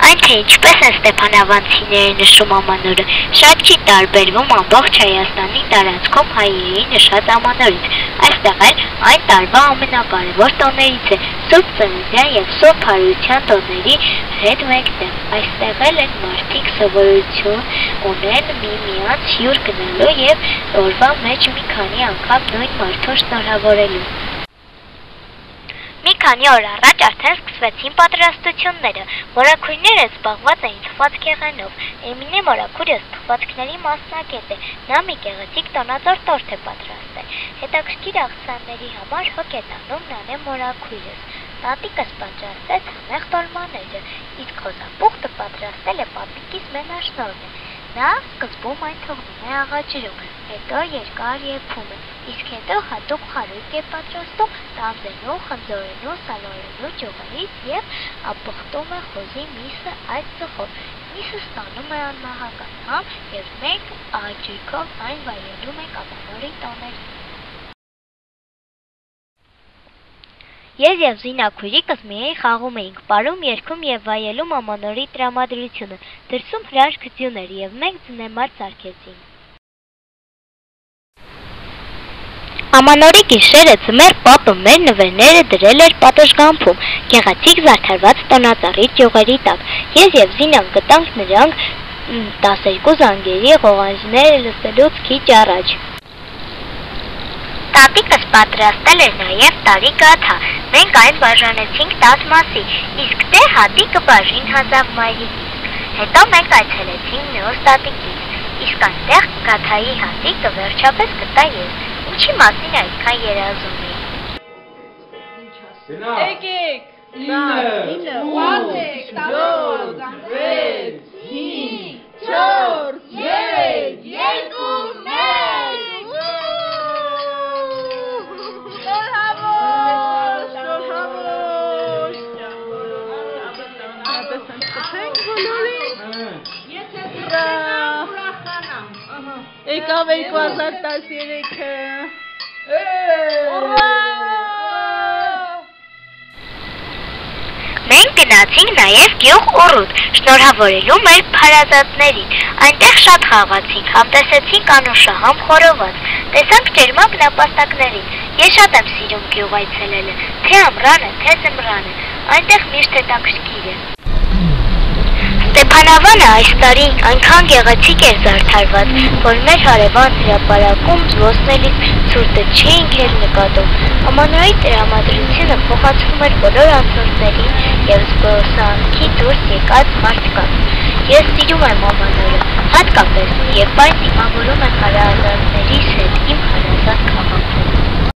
Այն թե ինչպես են ստեփանավանցիները նշում ամանորը, շատ չի տարբերվում ամբողջ Հայաստանի տարածքում հայերի նշած ամանորից։ Այստեղ էլ այն տարվա ամենակարևոր տոներից է, Սուրբ Ծննդյան և Սուրբ Հարության տոների հետ մեկտեղ։ Այստեղ էլ են մարդիկ սովորություն ունեն միմյանց հյուր գնալու և օրվա մեջ մի քանի անգամ նույն մարդուն շնորհավորելու։ Մի քանի օր առաջ արդեն սկսվեցին պատրաստությունները, մորաքույրները զբաղված էին թխվածքեղենով, Էմինե մորաքույրս թխվածքների մասնակից է, նա մի գեղեցիկ տոնածոր տորթ է պատրաստել, հետաքրքիր աղցանների համար հոգ է տանում նանե մորաքույրս, տատիկս պատրաստեց համեղ տոլմաները, իսկ հոզապուխտը պատրաստել է պապիկիս մենաշնորհն է, նա սկզբում այն թողնում է աղաջրում, հետո երկար եփում է, իսկ հետո հատուկ խարույկ է պատրաստում տանձենու, խնձորենու, սալորենու ճյուղերից և ապխտում է խոզի միսը այդ ծխով, միսը ստանում է անմահական համ և մենք աղաջրքով այն վայելում ենք ամանորի տոներին։ Ես և զինաքույրիկս միայն խաղում էինք, պարում, երգում և վայելում ամանորի տրամադրությունը, դրսում հրաշք ձյուն էր և մենք ձնեմար ծարգեցինք։ Ամանորի գիշերը ձմեռ պապը մեր նվերները դրել էր պատշգամբում, գեղեցիկ զարդարված տոնածառի ճյուղերի տակ, ես և Զինան գտանք նրանք 12 զանգերի ղողանջները լսելուց քիչ առաջ։ Տատիկս պատրաստել էր նաև տարի գաթա, մենք այն բաժանեցինք 10 մասի, իսկ դե հատիկը բաժին հազավ մայրիկից, հետո մենք այցելեցինք մյուս տատիկից, իսկ այնտեղ գաթայի հատիկը վերջապես գտա ես, ինչի մասին այդքան երազում էի։ Եկեք, 9, 8, 7, 6, 5, 4, 3, 2, 1 Եկավ 2013-ը։ Մենք գնացինք նաև գյուղ Ուռուտ, շնորհավորելու մեր փարազատներին, այնտեղ շատ խաղացինք, համտեսեցինք անուշահամ խորոված, տեսանք ջերմակ նապաստակներին, ես շատ եմ սիրում գյուղ այցելելը, թե ամռանը, թե ձմռանը, այնտեղ միշտ հետաքրքիր է։ Ստեփանավանը այս տարի այնքան գեղեցիկ էր զարդարված, որ մեր հարևան հրապարակում զբոսնելիս ցուրտը չէինք էլ նկատում։ Ամանորի տրամադրությունը փոխանցվում էր բոլոր անցորդներին և զբոսանքի դուրս եկած մարդկանց։ Ես սիրում եմ ամանորը, հատկապես, երբ այն դիմավորում է հարազատներիս հետ։